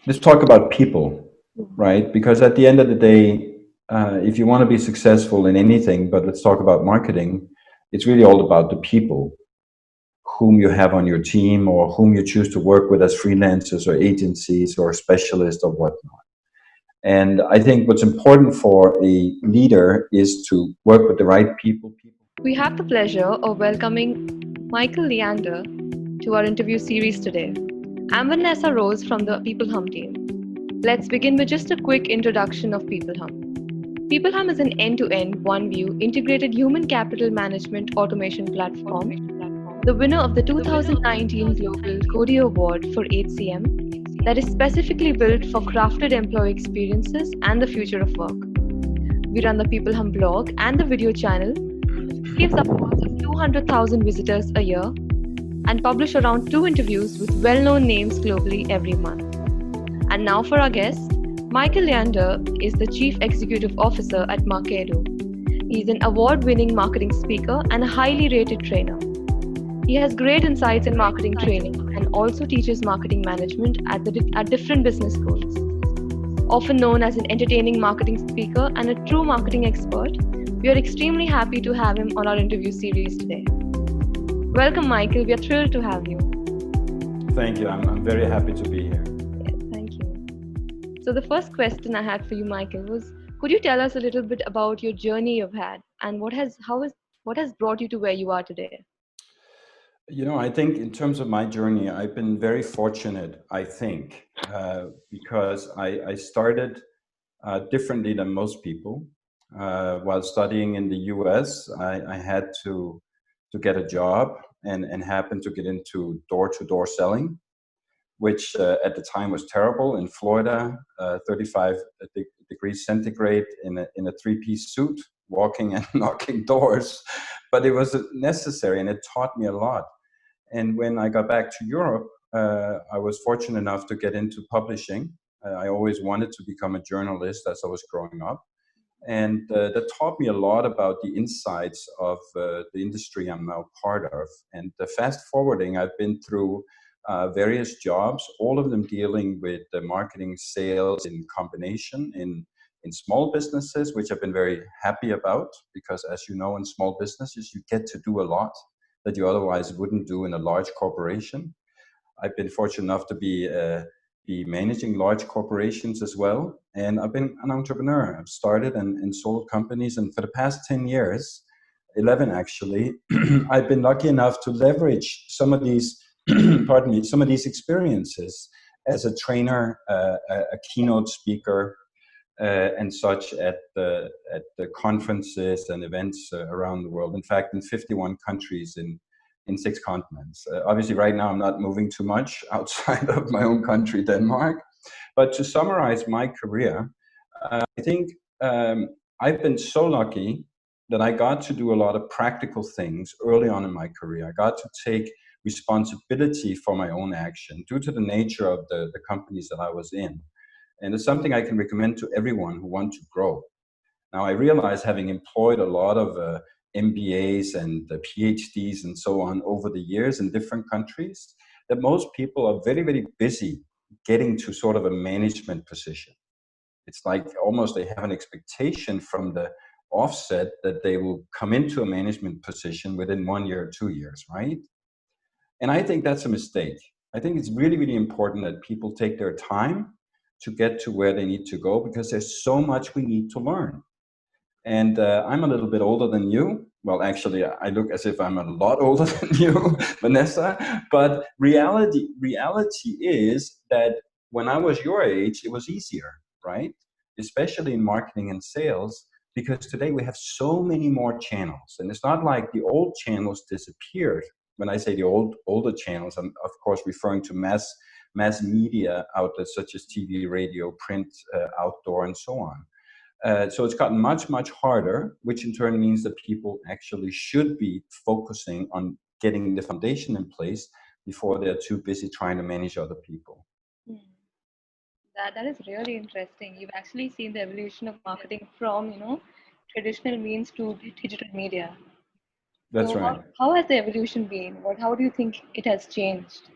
let's talk about people, right? Because at the end of the day, if you want to be successful in anything, but let's talk about marketing, it's really all about the people whom you have on your team or whom you choose to work with as freelancers or agencies or specialists or whatnot. And I think what's important for a leader is to work with the right people. We have the pleasure of welcoming Michael Leander to our interview series today. I'm Vanessa Rose from the peopleHum team. Let's begin with just a quick introduction of peopleHum. peopleHum is an end-to-end, one-view, integrated human capital management automation platform, the winner of the 2019 Global Cody Award for HCM, that is specifically built for crafted employee experiences and the future of work. We run the peopleHum blog and the video channel, receives upwards of 200,000 visitors a year, and publish around two interviews with well-known names globally every month. And now for our guest, Michael Leander is the Chief Executive Officer at Markedo. He is an award-winning marketing speaker and a highly rated trainer. He has great insights in marketing training and also teaches marketing management at different business schools. Often known as an entertaining marketing speaker and a true marketing expert, we are extremely happy to have him on our interview series today. Welcome, Michael. We are thrilled to have you. Thank you. I'm very happy to be here. Yes, thank you. So, the first question I had for you, Michael, was could you tell us a little bit about your journey you've had and what has brought you to where you are today? I think in terms of my journey, I've been very fortunate, I think, because I started differently than most people. While studying in the US, I had to get a job and happened to get into door-to-door selling, which at the time was terrible in Florida, 35 degrees centigrade in a three-piece suit, walking and knocking doors. But it was necessary and it taught me a lot. And when I got back to Europe, I was fortunate enough to get into publishing. I always wanted to become a journalist as I was growing up. And that taught me a lot about the insights of the industry I'm now part of. And fast forwarding, I've been through various jobs, all of them dealing with the marketing sales in combination in small businesses, which I've been very happy about because, as you know, in small businesses, you get to do a lot that you otherwise wouldn't do in a large corporation. I've been fortunate enough to be managing large corporations as well. And I've been an entrepreneur. I've started and sold companies. And for the past 10 years, 11 actually, I've been lucky enough to leverage some of these, pardon me, some of these experiences as a trainer, a keynote speaker, and such at the conferences and events around the world. In fact, in 51 countries in six continents. Obviously, right now I'm not moving too much outside of my own country, Denmark. But to summarize my career, I think I've been so lucky that I got to do a lot of practical things early on in my career. I got to take responsibility for my own action due to the nature of the companies that I was in. And it's something I can recommend to everyone who wants to grow. Now, I realize having employed a lot of MBAs and PhDs and so on over the years in different countries, that most people are very, very busy getting to sort of a management position. It's like almost they have an expectation from the offset that they will come into a management position within 1 year or 2 years, right? And I think that's a mistake. I think it's really, really important that people take their time to get to where they need to go because there's so much we need to learn. And I'm a little bit older than you. Well, actually, I look as if I'm a lot older than you, Vanessa. But reality is that when I was your age, it was easier, right? Especially in marketing and sales, because today we have so many more channels, and it's not like the old channels disappeared. When I say the older channels, I'm of course referring to mass media outlets such as TV, radio, print, outdoor, and so on. So it's gotten much, much harder, which in turn means that people actually should be focusing on getting the foundation in place before they're too busy trying to manage other people. Hmm. That is really interesting. You've actually seen the evolution of marketing from traditional means to digital media. That's So right. how has the evolution been? How do you think it has changed?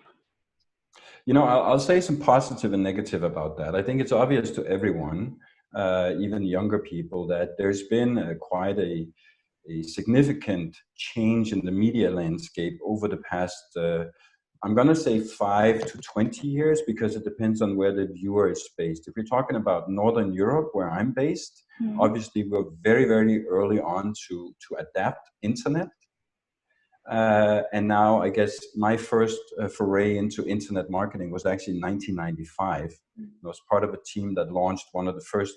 I'll say some positive and negative about that. I think it's obvious to everyone, even younger people, that there's been quite a significant change in the media landscape over the past, I'm going to say 5 to 20 years, because it depends on where the viewer is based. If you're talking about Northern Europe, where I'm based, obviously we're very, very early on to adapt internet. And now I guess my first foray into internet marketing was actually in 1995. I was part of a team that launched one of the first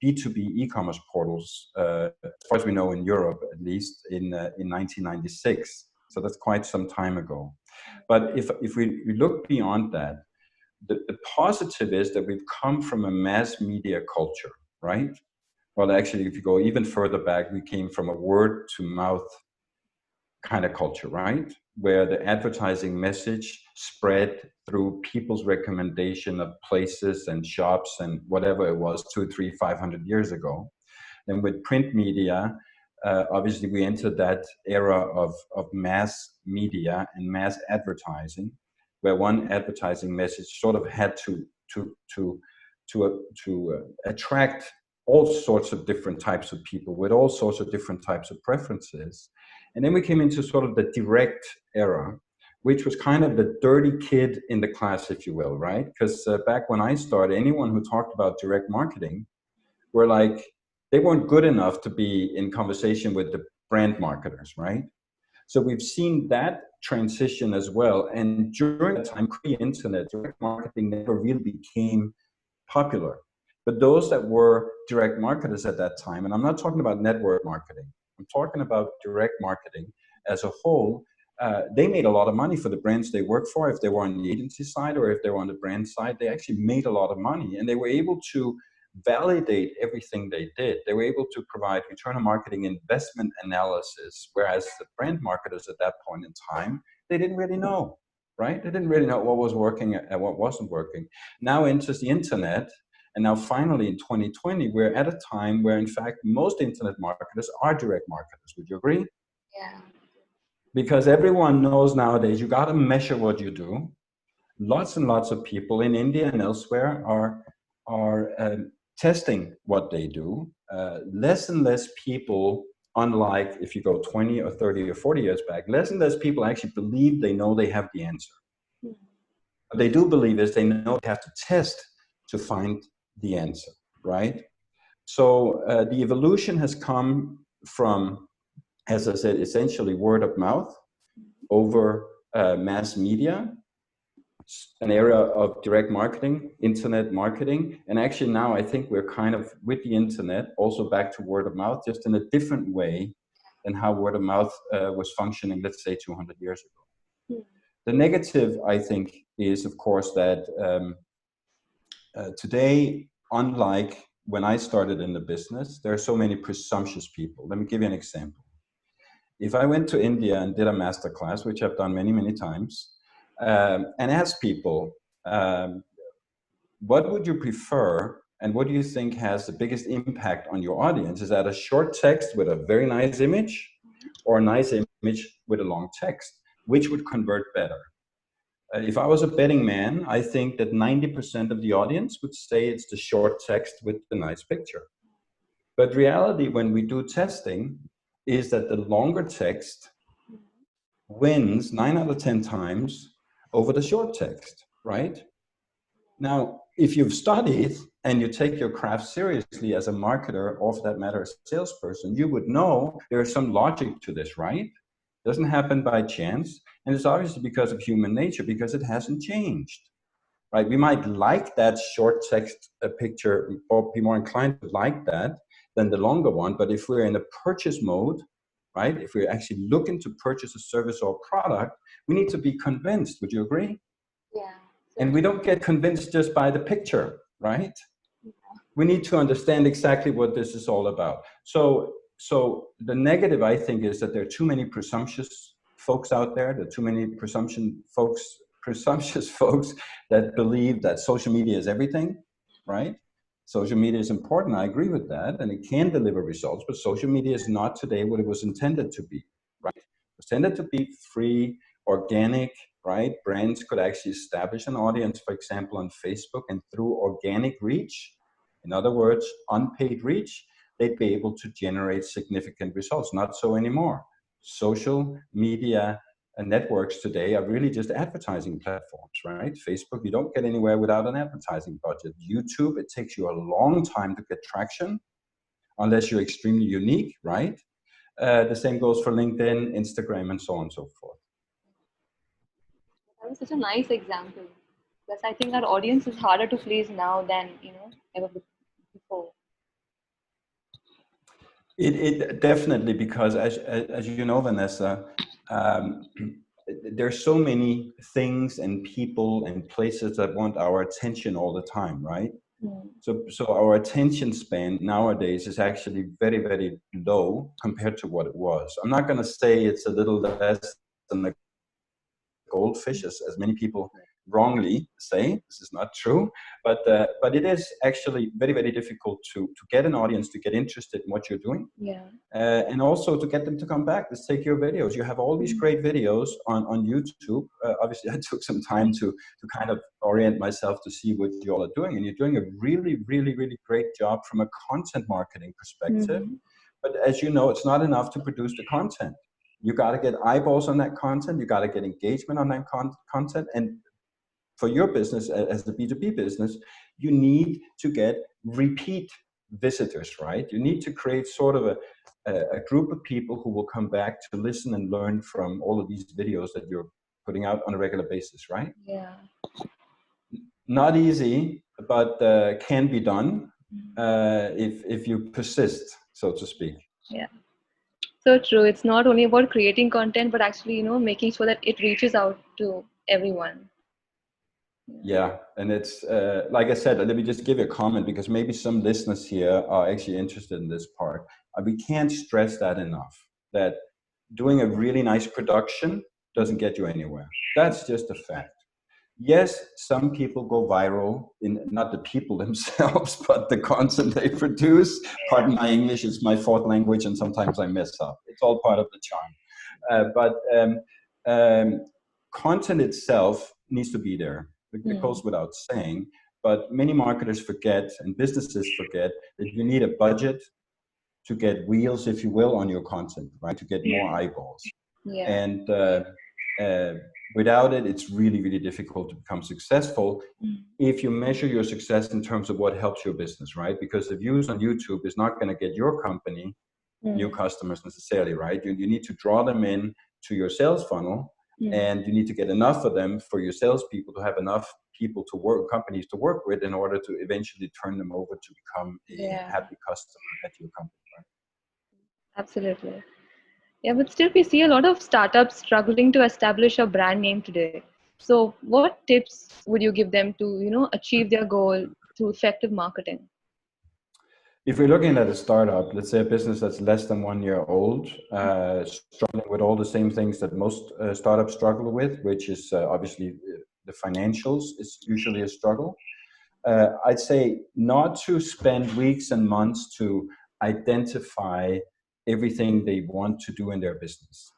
B2B e-commerce portals, as far as we know in Europe, at least in 1996. So that's quite some time ago. But if we look beyond that, the positive is that we've come from a mass media culture, right? Well, actually, if you go even further back, we came from a word to mouth kind of culture, right? Where the advertising message spread through people's recommendation of places and shops and whatever it was 2, 3, 500 years ago. Then with print media, obviously we entered that era of mass media and mass advertising, where one advertising message sort of had to attract all sorts of different types of people with all sorts of different types of preferences. And then we came into sort of the direct era, which was kind of the dirty kid in the class, if you will, right? Because back when I started, anyone who talked about direct marketing were like, they weren't good enough to be in conversation with the brand marketers, right? So we've seen that transition as well. And during that time, pre-internet, direct marketing never really became popular. But those that were direct marketers at that time, and I'm not talking about network marketing, I'm talking about direct marketing as a whole, they made a lot of money for the brands they worked for. If they were on the agency side or if they were on the brand side, they actually made a lot of money, and they were able to validate everything they did. They were able to provide return on marketing investment analysis, whereas the brand marketers at that point in time, they didn't really know, right? They didn't really know what was working and what wasn't working. Now enters the internet, and now finally in 2020, we're at a time where in fact most internet marketers are direct marketers. Would you agree? Yeah. Because everyone knows nowadays you got to measure what you do. Lots and lots of people in India and elsewhere are testing what they do. Less and less people, unlike if you go 20 or 30 or 40 years back, less and less people actually believe they know they have the answer. What they do believe is they know they have to test to find the answer, right? So the evolution has come from, as I said, essentially word of mouth over mass media, an era of direct marketing, internet marketing. And actually now I think we're kind of with the internet also back to word of mouth, just in a different way than how word of mouth was functioning, let's say 200 years ago. The negative, I think, is of course that today, unlike when I started in the business, there are so many presumptuous people. Let me give you an example. If I went to India and did a master class, which I've done many, many times, and asked people, what would you prefer and what do you think has the biggest impact on your audience? Is that a short text with a very nice image or a nice image with a long text? Which would convert better? If I was a betting man, I think that 90% of the audience would say it's the short text with the nice picture. But reality, when we do testing, is that the longer text wins 9 out of 10 times over the short text, right? Now, if you've studied and you take your craft seriously as a marketer, or for that matter, a salesperson, you would know there is some logic to this, right? It doesn't happen by chance. And it's obviously because of human nature, because it hasn't changed, right? We might like that short text picture or be more inclined to like that than the longer one. But if we're in a purchase mode, right? If we're actually looking to purchase a service or product, we need to be convinced. Would you agree? Yeah. And we don't get convinced just by the picture, right? We need to understand exactly what this is all about. So the negative, I think, is that there are too many presumptuous folks out there. There are too many presumptuous folks that believe that social media is everything, right? Social media is important. I agree with that, and it can deliver results. But social media is not today what it was intended to be, right? It was intended to be free, organic, right? Brands could actually establish an audience, for example, on Facebook, and through organic reach, in other words, unpaid reach, they'd be able to generate significant results. Not so anymore. Social media networks today are really just advertising platforms, right? Facebook, you don't get anywhere without an advertising budget. YouTube, it takes you a long time to get traction unless you're extremely unique, right? The same goes for LinkedIn, Instagram, and so on and so forth. That was such a nice example. Because I think our audience is harder to please now than, ever before. It definitely, because as you know, Vanessa, um, there's so many things and people and places that want our attention all the time, right? Mm. So our attention span nowadays is actually very, very low compared to what it was. I'm not going to say it's a little less than the goldfish, as many people wrongly say. This is not true, but it is actually very, very difficult to get an audience to get interested in what you're doing. Yeah. And also to get them to come back. Let's take your videos. You have all these great videos on YouTube. Obviously, I took some time to kind of orient myself to see what you all are doing. And you're doing a really, really, really great job from a content marketing perspective. Mm-hmm. But as you know, it's not enough to produce the content. You got to get eyeballs on that content. You got to get engagement on that content. And for your business as the B2B business, you need to get repeat visitors, right? You need to create sort of a group of people who will come back to listen and learn from all of these videos that you're putting out on a regular basis, right? Yeah. Not easy, but can be done if you persist, so to speak. Yeah. So true. It's not only about creating content, but actually, making sure that it reaches out to everyone. Yeah, and it's like I said, let me just give you a comment because maybe some listeners here are actually interested in this part. We can't stress that enough, that doing a really nice production doesn't get you anywhere. That's just a fact. Yes, some people go viral, in not the people themselves, but the content they produce. Pardon my English, it's my fourth language, and sometimes I mess up. It's all part of the charm. But content itself needs to be there. It goes without saying. But many marketers forget, and businesses forget, that you need a budget to get wheels, if you will, on your content, right? To get more eyeballs. Yeah. And uh, without it, it's really, really difficult to become successful if you measure your success in terms of what helps your business, right? Because the views on YouTube is not going to get your company new customers necessarily, right? You need to draw them in to your sales funnel, and you need to get enough of them for your salespeople to have enough people to work, companies to work with, in order to eventually turn them over to become a Yeah. happy customer at your company, right? Absolutely. Yeah, but still, we see a lot of startups struggling to establish a brand name today. So, what tips would you give them to, achieve their goal through effective marketing? If we're looking at a startup, let's say a business that's less than 1 year old, struggling with all the same things that most startups struggle with, which is obviously the financials is usually a struggle. I'd say not to spend weeks and months to identify everything they want to do in their business.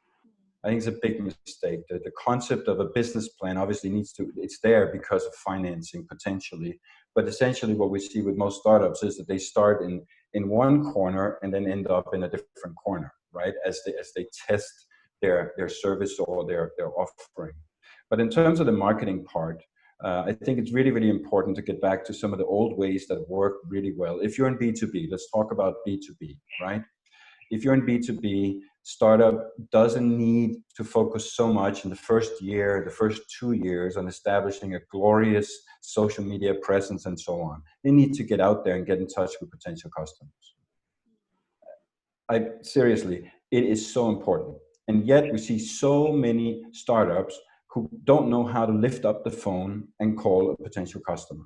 I think it's a big mistake. The concept of a business plan obviously it's there because of financing potentially. But essentially what we see with most startups is that they start in one corner and then end up in a different corner, right? As they test their service or their offering. But in terms of the marketing part, I think it's really, really important to get back to some of the old ways that work really well. If you're in B2B, let's talk about B2B, right? If you're in B2B, startup doesn't need to focus so much in the first year, the first 2 years on establishing a glorious social media presence and so on. They need to get out there and get in touch with potential customers. Seriously, it is so important. And yet we see so many startups who don't know how to lift up the phone and call a potential customer.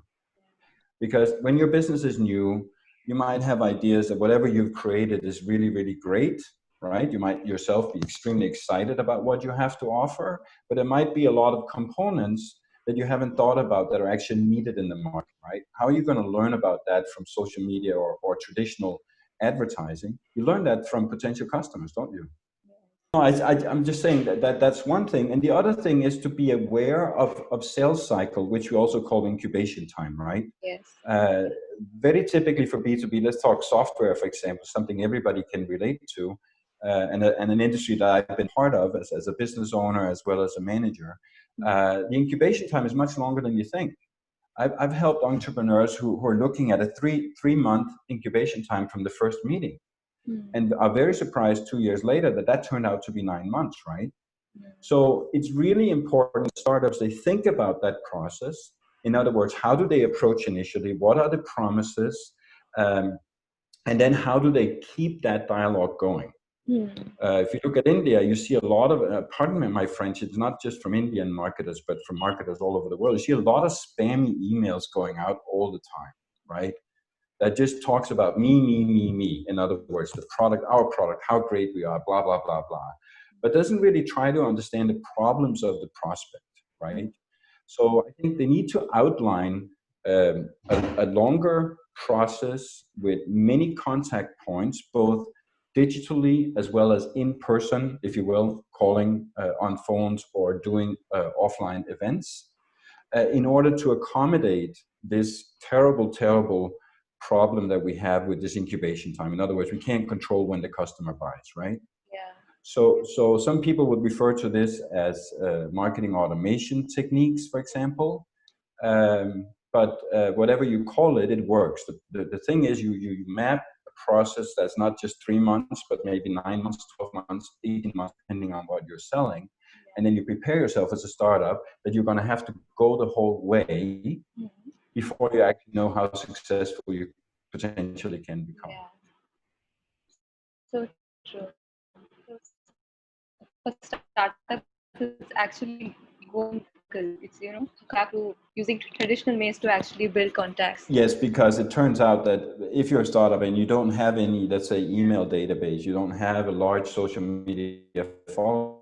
Because when your business is new, you might have ideas that whatever you've created is really, really great, right? You might yourself be extremely excited about what you have to offer, but there might be a lot of components that you haven't thought about that are actually needed in the market, right? How are you going to learn about that from social media or traditional advertising? You learn that from potential customers, don't you? I'm just saying that's one thing. And the other thing is to be aware of sales cycle, which we also call incubation time, right? Yes. Uh, Very typically for B2B, let's talk software, for example, something everybody can relate to, and an industry that I've been part of as a business owner as well as a manager. The incubation time is much longer than you think. I've helped entrepreneurs who are looking at a three-month incubation time from the first meeting, and are very surprised 2 years later that turned out to be 9 months, right? So it's really important startups, they think about that process. In other words, how do they approach initially? What are the promises? Um, and then how do they keep that dialogue going? If you look at India, you see a lot of, pardon me, my French, it's not just from Indian marketers, but from marketers all over the world. You see a lot of spammy emails going out all the time, right? That just talks about me, me, me, me. In other words, the product, our product, how great we are, blah, blah, blah, blah. But doesn't really try to understand the problems of the prospect, right? So I think they need to outline a longer process with many contact points, both digitally as well as in person, if you will, calling on phones or doing offline events, in order to accommodate this terrible, terrible problem that we have with this incubation time. In other words, we can't control when the customer buys, right? Yeah. So some people would refer to this as marketing automation techniques, for example. But whatever you call it, it works. The thing is, you map a process that's not just 3 months, but maybe 9 months, 12 months, 18 months, depending on what you're selling. And then you prepare yourself as a startup that you're going to have to go the whole way before you actually know how successful you potentially can become. Yeah. So true. For startups, it's actually going digital. It's back to using traditional means to actually build contacts. Yes, because it turns out that if you're a startup and you don't have any, let's say, email database, you don't have a large social media following,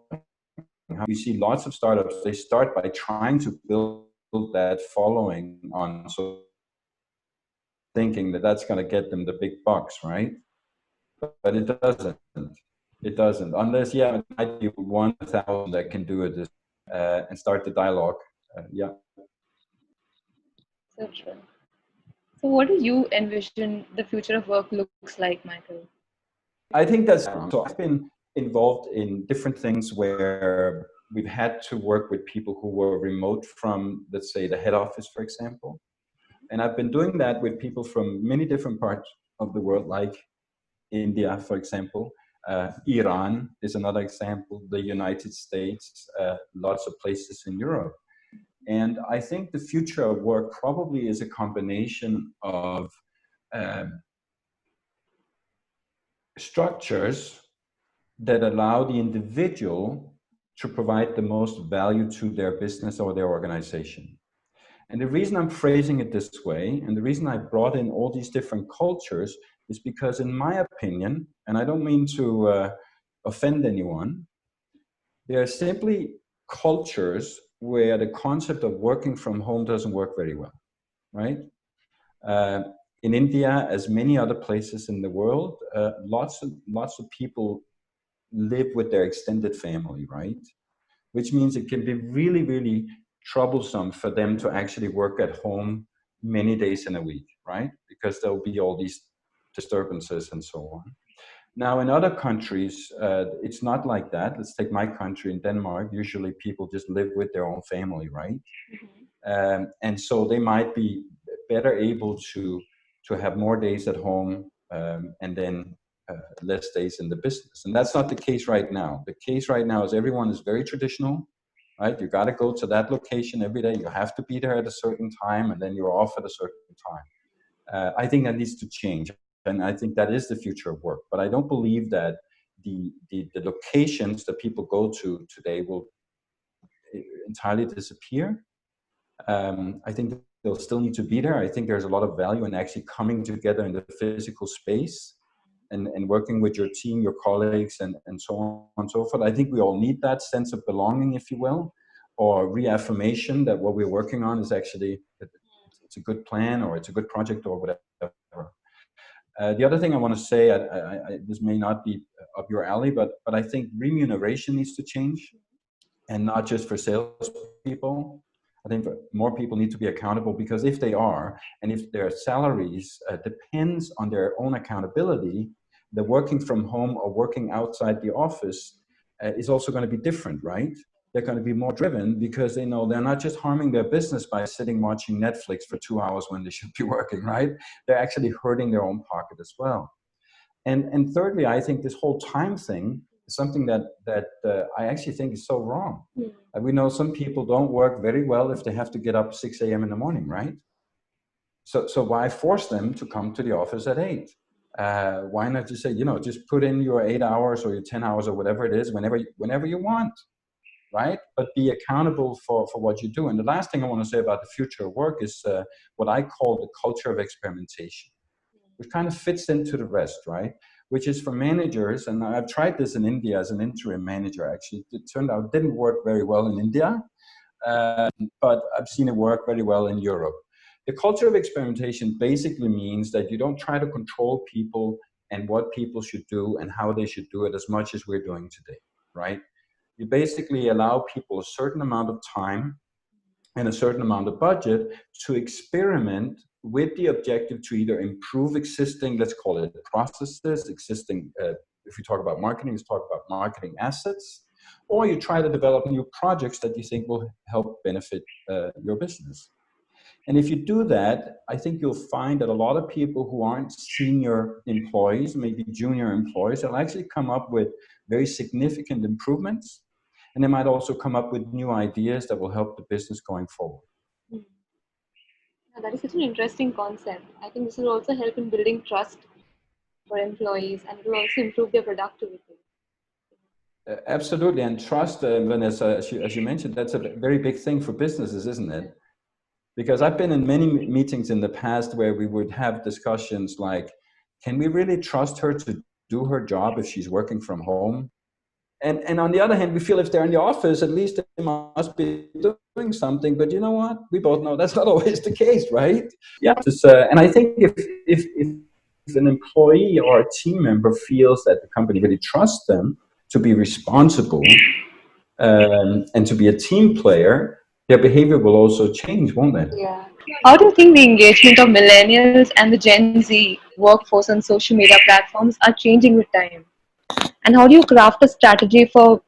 you see lots of startups, they start by trying to build that following on social, thinking that that's going to get them the big bucks, right? But it doesn't. It doesn't. Unless, yeah, it might be 1,000 that can do it and start the dialogue. Yeah. So true. So, what do you envision the future of work looks like, Michael? I think that's so. I've been involved in different things where we've had to work with people who were remote from, let's say, the head office, for example. And I've been doing that with people from many different parts of the world, like India, for example. Iran is another example, the United States, lots of places in Europe. And I think the future of work probably is a combination of um, structures that allow the individual to provide the most value to their business or their organization. And the reason I'm phrasing it this way, and the reason I brought in all these different cultures, is because, in my opinion, and I don't mean to offend anyone, there are simply cultures where the concept of working from home doesn't work very well, right? Uh, in India, as many other places in the world, lots of people live with their extended family, right? Which means it can be really, really troublesome for them to actually work at home many days in a week, right? Because there'll be all these disturbances and so on. Now, in other countries, it's not like that. Let's take my country in Denmark. Usually people just live with their own family, right? And so they might be better able to have more days at home and then less days in the business. And that's not the case right now. The case right now is everyone is very traditional, right? You got to go to that location every day. You have to be there at a certain time, and then you're off at a certain time. I think that needs to change, and I think that is the future of work. But I don't believe that the locations that people go to today will entirely disappear. I think they'll still need to be there. I think there's a lot of value in actually coming together in the physical space and working with your team, your colleagues, and so on and so forth. I think we all need that sense of belonging, if you will, or reaffirmation that what we're working on is actually, it's a good plan or it's a good project or whatever. The other thing I want to say, this may not be up your alley, but I think remuneration needs to change, and not just for salespeople. I think more people need to be accountable, because if they are, and if their salaries depends on their own accountability, the working from home or working outside the office is also going to be different, right? They're going to be more driven because they know they're not just harming their business by sitting watching Netflix for 2 hours when they should be working, right? They're actually hurting their own pocket as well. And thirdly, I think this whole time thing is something that I actually think is so wrong. We know some people don't work very well if they have to get up 6 a.m. in the morning, right? So why force them to come to the office at 8? Why not just say, just put in your 8 hours or your 10 hours or whatever it is whenever you want, right? But be accountable for what you do. And the last thing I want to say about the future of work is what I call the culture of experimentation, which kind of fits into the rest, right? Which is for managers, and I've tried this in India as an interim manager, actually. It turned out it didn't work very well in India, but I've seen it work very well in Europe. The culture of experimentation basically means that you don't try to control people and what people should do and how they should do it as much as we're doing today, right? You basically allow people a certain amount of time and a certain amount of budget to experiment with the objective to either improve existing, let's call it processes, if we talk about marketing, let's talk about marketing assets, or you try to develop new projects that you think will help benefit your business. And if you do that, I think you'll find that a lot of people who aren't senior employees, maybe junior employees, will actually come up with very significant improvements. And they might also come up with new ideas that will help the business going forward. That is such an interesting concept. I think this will also help in building trust for employees, and it will also improve their productivity. Absolutely. And trust, Vanessa, as you mentioned, that's a very big thing for businesses, isn't it? Because I've been in many meetings in the past where we would have discussions like, can we really trust her to do her job if she's working from home? And on the other hand, we feel if they're in the office, at least they must be doing something. But you know what? We both know that's not always the case, right? Yeah. And I think if an employee or a team member feels that the company really trusts them to be responsible and to be a team player, their behavior will also change, won't it? Yeah. How do you think the engagement of millennials and the Gen Z workforce on social media platforms are changing with time? And how do you craft a strategy for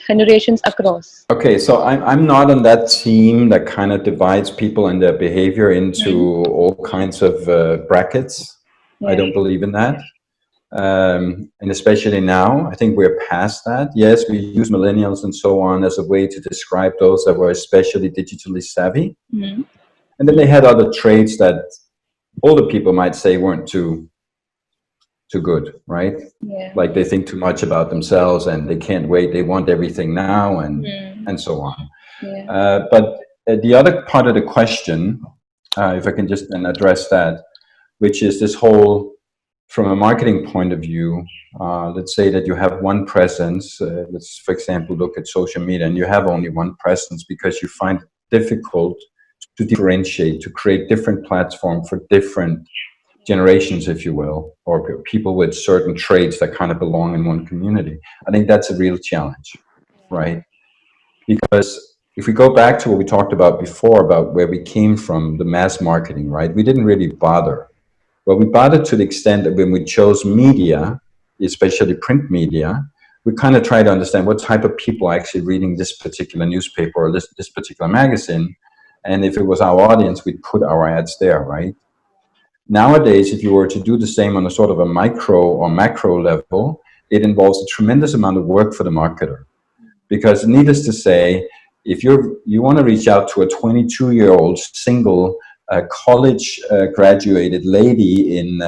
generations across? Okay, so I'm not on that team that kind of divides people and their behavior into all kinds of brackets. I don't believe in that. And especially now, I think we're past that. Yes, we use millennials and so on as a way to describe those that were especially digitally savvy. And then they had other traits that older people might say weren't too good, right? Yeah. Like they think too much about themselves and they can't wait. They want everything now and so on. Yeah. But the other part of the question, if I can just then address that, which is this whole, from a marketing point of view, let's say that you have one presence. Let's, for example, look at social media, and you have only one presence because you find it difficult to differentiate, to create different platforms for different generations, if you will, or people with certain traits that kind of belong in one community. I think that's a real challenge, right? Because if we go back to what we talked about before, about where we came from, the mass marketing, right? We didn't really bother. Well, we bothered to the extent that when we chose media, especially print media, we kind of try to understand what type of people are actually reading this particular newspaper or this particular magazine. And if it was our audience, we'd put our ads there, right? Nowadays, if you were to do the same on a sort of a micro or macro level, it involves a tremendous amount of work for the marketer. Because needless to say, if you want to reach out to a 22-year-old single college graduated lady in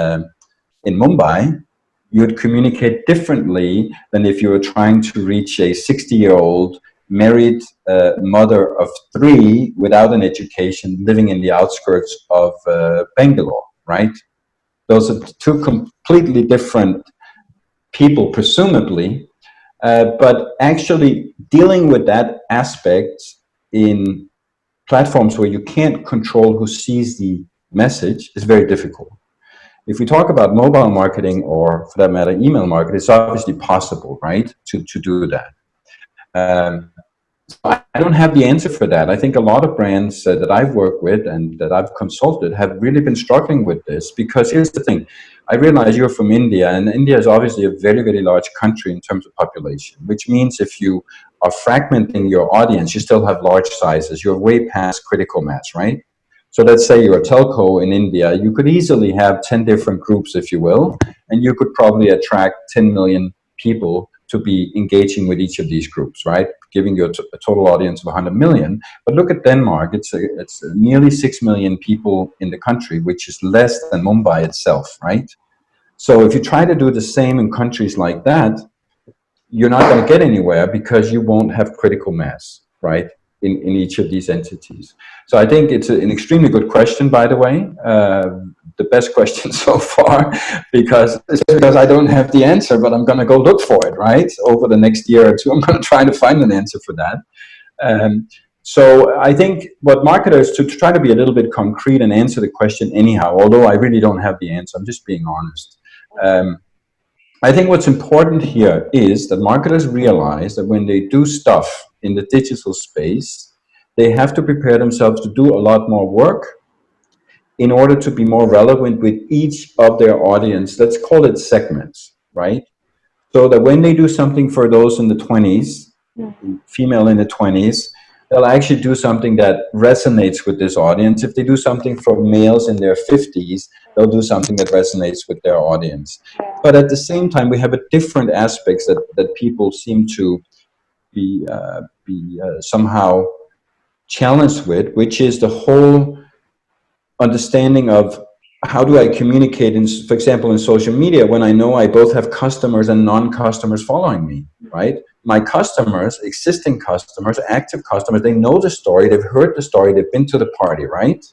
Mumbai, you'd communicate differently than if you were trying to reach a 60-year-old married mother of 3 without an education living in the outskirts of Bangalore, right? Those are two completely different people, presumably, but actually dealing with that aspect in platforms where you can't control who sees the message is very difficult. If we talk about mobile marketing, or for that matter, email marketing, it's obviously possible, right, to do that. So I don't have the answer for that. I think a lot of brands that I've worked with and that I've consulted have really been struggling with this, because here's the thing. I realize you're from India, and India is obviously a very, very large country in terms of population, which means if you are fragmenting your audience, you still have large sizes. You're way past critical mass, right? So let's say you're a telco in India, you could easily have 10 different groups, if you will, and you could probably attract 10 million people to be engaging with each of these groups, right? Giving you a total audience of 100 million. But look at Denmark, it's nearly 6 million people in the country, which is less than Mumbai itself, right? So if you try to do the same in countries like that, you're not going to get anywhere, because you won't have critical mass, right, in each of these entities. So I think it's an extremely good question, by the way, the best question so far, because I don't have the answer, but I'm going to go look for it, right? Over the next year or two, I'm going to try to find an answer for that. So I think what marketers, to try to be a little bit concrete and answer the question anyhow, although I really don't have the answer, I'm just being honest. I think what's important here is that marketers realize that when they do stuff in the digital space, they have to prepare themselves to do a lot more work in order to be more relevant with each of their audience. Let's call it segments, right? So that when they do something for those in the 20s, female in the 20s, they'll actually do something that resonates with this audience. If they do something for males in their 50s, they'll do something that resonates with their audience. But at the same time, we have a different aspects that people seem to be somehow challenged with, which is the whole understanding of how do I communicate, for example, in social media, when I know I both have customers and non-customers following me, right? My customers, existing customers, active customers, they know the story, they've heard the story, they've been to the party, right?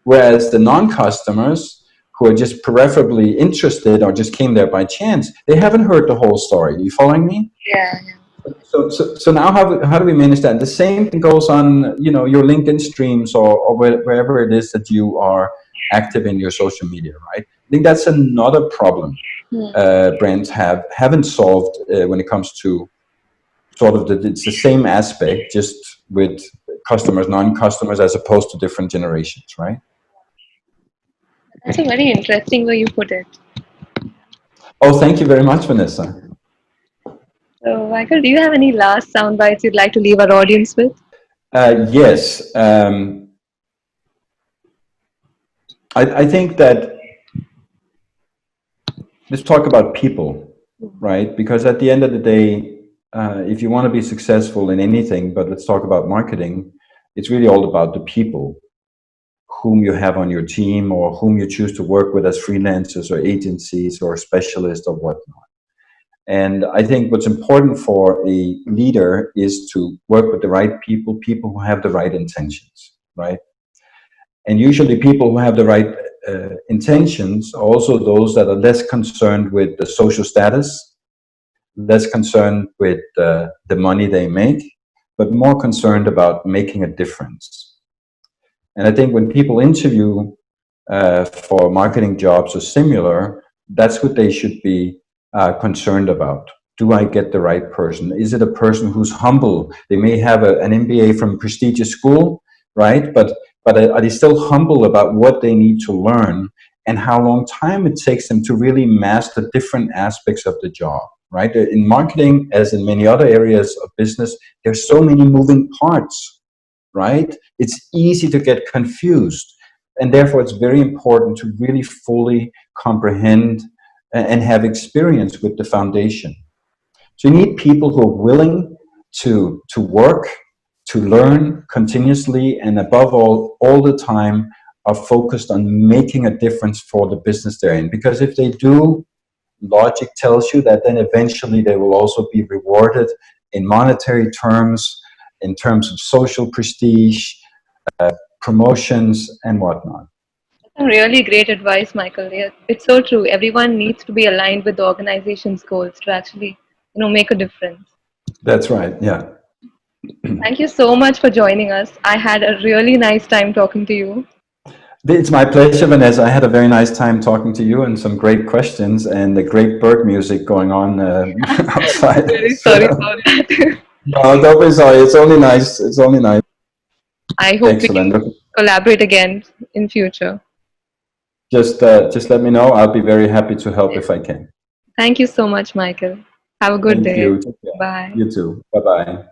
Whereas the non-customers, who are just peripherally interested or just came there by chance, they haven't heard the whole story. Are you following me? Yeah. So now how do we manage that? The same thing goes on, your LinkedIn streams, or wherever it is that you are active in your social media, right? I think that's another problem brands haven't solved when it comes to sort of it's the same aspect, just with customers, non-customers, as opposed to different generations, right? That's a very interesting way you put it. Oh, thank you very much, Vanessa. So, Michael, do you have any last sound bites you'd like to leave our audience with? Yes. I think that let's talk about people, right? Because at the end of the day, if you want to be successful in anything, but let's talk about marketing, it's really all about the people whom you have on your team, or whom you choose to work with as freelancers or agencies or specialists or whatnot. And I think what's important for a leader is to work with the right people who have the right intentions, right? And usually people who have the right intentions are also those that are less concerned with the social status, less concerned with the money they make, but more concerned about making a difference. And I think when people interview for marketing jobs or similar, that's what they should be concerned about. Do I get the right person? Is it a person who's humble? They may have an MBA from a prestigious school, right? But are they still humble about what they need to learn, and how long time it takes them to really master different aspects of the job, right? In marketing, as in many other areas of business, there's so many moving parts, right? It's easy to get confused. And therefore, it's very important to really fully comprehend and have experience with the foundation. So you need people who are willing to work, to learn continuously, and above all the time, are focused on making a difference for the business they're in. Because if they do, logic tells you that then eventually they will also be rewarded in monetary terms, in terms of social prestige, promotions, and whatnot. Really great advice, Michael. Yeah, it's so true. Everyone needs to be aligned with the organization's goals to actually, make a difference. That's right. Yeah. Thank you so much for joining us. I had a really nice time talking to you. It's my pleasure, Vanessa. I had a very nice time talking to you and some great questions and the great bird music going on outside. Really sorry So, about that. no, don't be sorry. It's only nice. It's only nice. I hope we Excellent. can Look, collaborate again in future. just let me know. I'll be very happy to help if I can. Thank you so much, Michael. Have a good Thank day. you. Take care. Bye. You too. Bye bye.